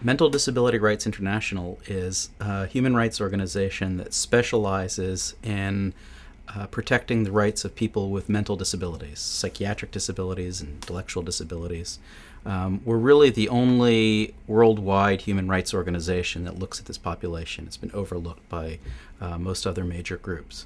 Mental Disability Rights International is a human rights organization that specializes in protecting the rights of people with mental disabilities, psychiatric disabilities, and intellectual disabilities. We're really the only worldwide human rights organization that looks at this population. It's been overlooked by most other major groups.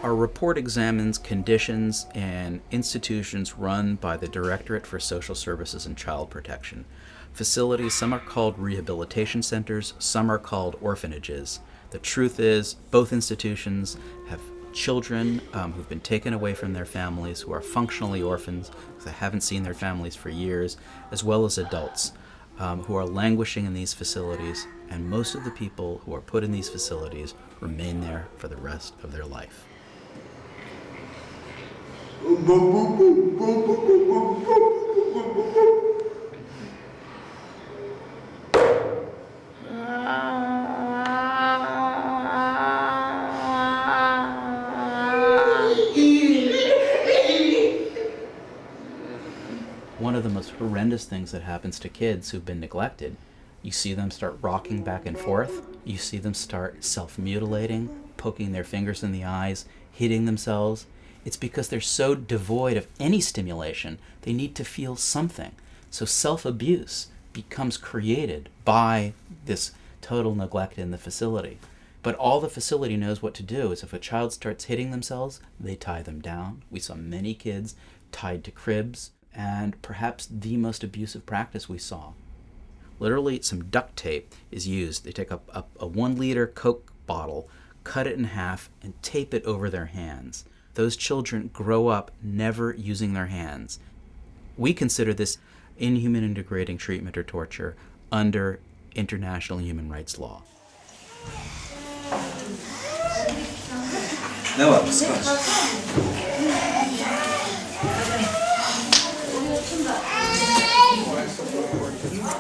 Our report examines conditions in institutions run by the Directorate for Social Services and Child Protection. Facilities, some are called rehabilitation centers, some are called orphanages. The truth is, both institutions have children who've been taken away from their families, who are functionally orphans, because they haven't seen their families for years, as well as adults who are languishing in these facilities, and most of the people who are put in these facilities remain there for the rest of their life. One of the most horrendous things that happens to kids who've been neglected, you see them start rocking back and forth, you see them start self-mutilating, poking their fingers in the eyes, hitting themselves. It's because they're so devoid of any stimulation, they need to feel something. So self-abuse becomes created by this total neglect in the facility. But all the facility knows what to do is if a child starts hitting themselves, they tie them down. We saw many kids tied to cribs, and perhaps the most abusive practice we saw. Literally, some duct tape is used. They take a 1 liter Coke bottle, cut it in half, and tape it over their hands. Those children grow up never using their hands. We consider this inhuman and degrading treatment or torture under international human rights law.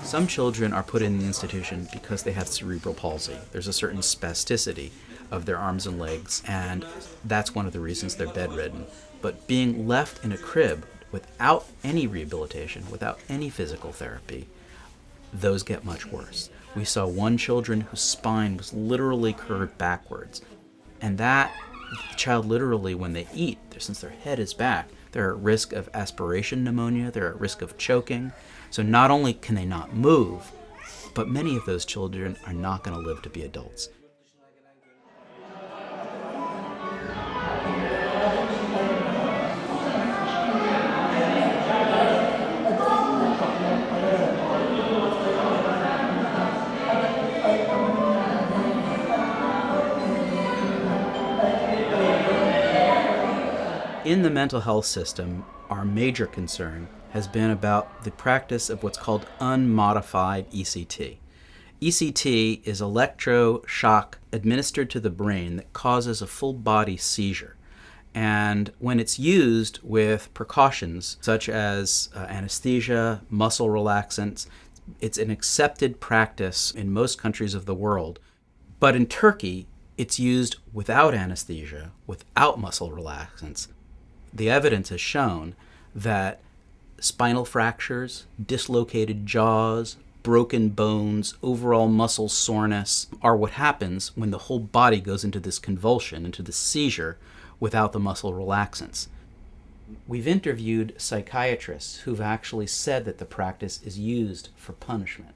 Some children are put in the institution because they have cerebral palsy. There's a certain spasticity of their arms and legs, and that's one of the reasons they're bedridden. But being left in a crib without any rehabilitation, without any physical therapy, those get much worse. We saw one children whose spine was literally curved backwards, and that child literally, when they eat, since their head is back, they're at risk of aspiration pneumonia, they're at risk of choking. So not only can they not move, but many of those children are not going to live to be adults. In the mental health system, our major concern has been about the practice of what's called unmodified ECT. ECT is electroshock administered to the brain that causes a full body seizure. And when it's used with precautions such as anesthesia, muscle relaxants, it's an accepted practice in most countries of the world. But in Turkey, it's used without anesthesia, without muscle relaxants. The evidence has shown that spinal fractures, dislocated jaws, broken bones, overall muscle soreness are what happens when the whole body goes into this convulsion, into this seizure, without the muscle relaxants. We've interviewed psychiatrists who've actually said that the practice is used for punishment.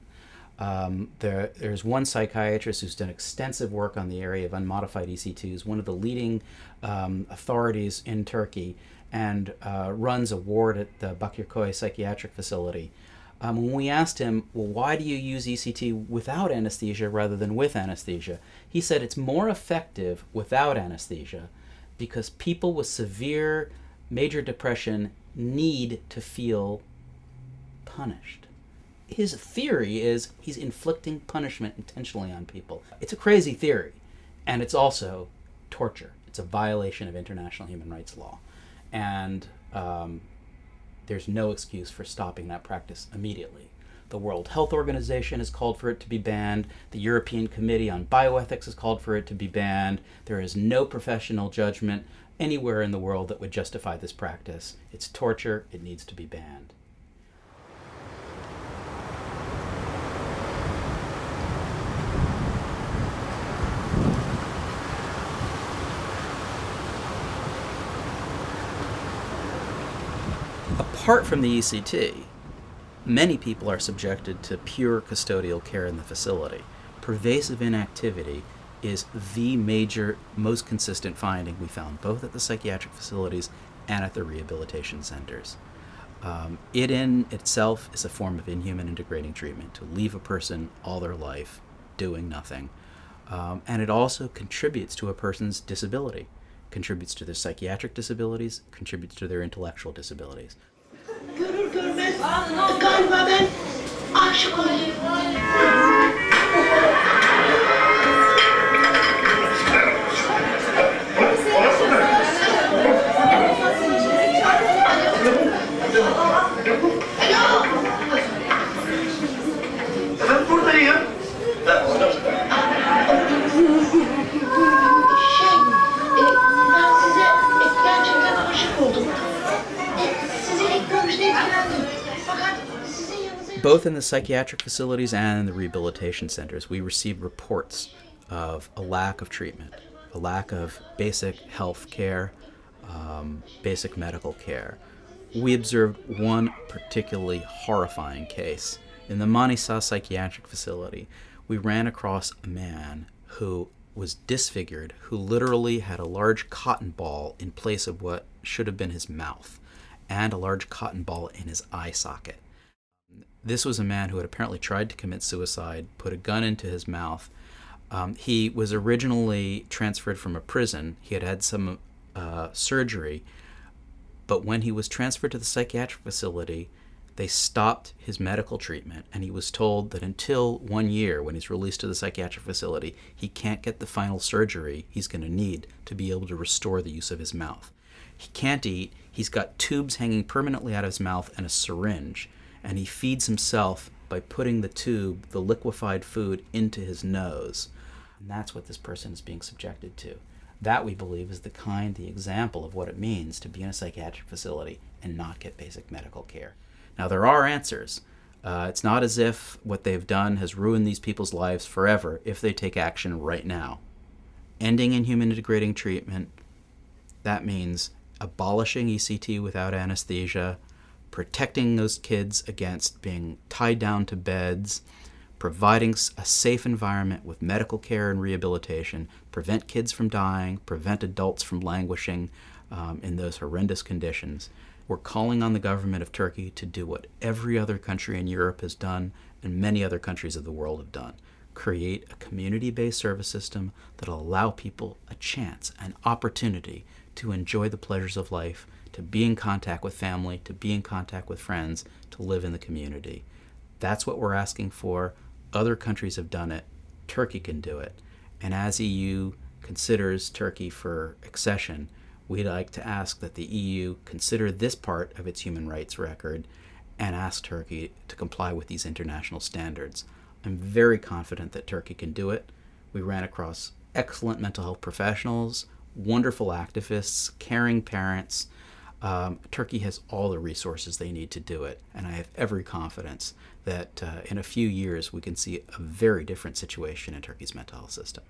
There's one psychiatrist who's done extensive work on the area of unmodified ECTs, one of the leading authorities in Turkey, and runs a ward at the Bakırköy psychiatric facility. When we asked him, well, why do you use ECT without anesthesia rather than with anesthesia? He said it's more effective without anesthesia because people with severe major depression need to feel punished. His theory is he's inflicting punishment intentionally on people. It's a crazy theory, and it's also torture. It's a violation of international human rights law. And there's no excuse for stopping that practice immediately. The World Health Organization has called for it to be banned. The European Committee on Bioethics has called for it to be banned. There is no professional judgment anywhere in the world that would justify this practice. It's torture. It needs to be banned. Apart from the ECT, many people are subjected to pure custodial care in the facility. Pervasive inactivity is the major, most consistent finding we found both at the psychiatric facilities and at the rehabilitation centers. It in itself is a form of inhuman and degrading treatment, to leave a person all their life doing nothing. And it also contributes to a person's disability, contributes to their psychiatric disabilities, contributes to their intellectual disabilities. Görür görmez galiba ben aşık oldum. Ben buradayım. Ben size gerçekten aşık oldum. Sizi ilk görüşte etkilendim. Fakat sizin yanınıza... Both in the psychiatric facilities and in the rehabilitation centers, we receive reports of a lack of treatment, a lack of basic health care, basic medical care. We observed one particularly horrifying case. In the Manisa psychiatric facility, we ran across a man who was disfigured, who literally had a large cotton ball in place of what should have been his mouth, and a large cotton ball in his eye socket. This was a man who had apparently tried to commit suicide, put a gun into his mouth. He was originally transferred from a prison. He had had some surgery, but when he was transferred to the psychiatric facility, they stopped his medical treatment, and he was told that until 1 year, when he's released to the psychiatric facility, he can't get the final surgery he's going to need to be able to restore the use of his mouth. He can't eat. He's got tubes hanging permanently out of his mouth and a syringe, and he feeds himself by putting the tube, the liquefied food, into his nose. And that's what this person is being subjected to. That, we believe, is the example of what it means to be in a psychiatric facility and not get basic medical care. Now, there are answers. It's not as if what they've done has ruined these people's lives forever if they take action right now. Ending inhuman and degrading treatment, that means abolishing ECT without anesthesia, protecting those kids against being tied down to beds, providing a safe environment with medical care and rehabilitation, prevent kids from dying, prevent adults from languishing in those horrendous conditions. We're calling on the government of Turkey to do what every other country in Europe has done and many other countries of the world have done. Create a community-based service system that will allow people a chance, an opportunity to enjoy the pleasures of life, to be in contact with family, to be in contact with friends, to live in the community. That's what we're asking for. Other countries have done it. Turkey can do it. And as EU considers Turkey for accession, we'd like to ask that the EU consider this part of its human rights record and ask Turkey to comply with these international standards. I'm very confident that Turkey can do it. We ran across excellent mental health professionals, wonderful activists, caring parents. Turkey has all the resources they need to do it, and I have every confidence that in a few years we can see a very different situation in Turkey's mental health system.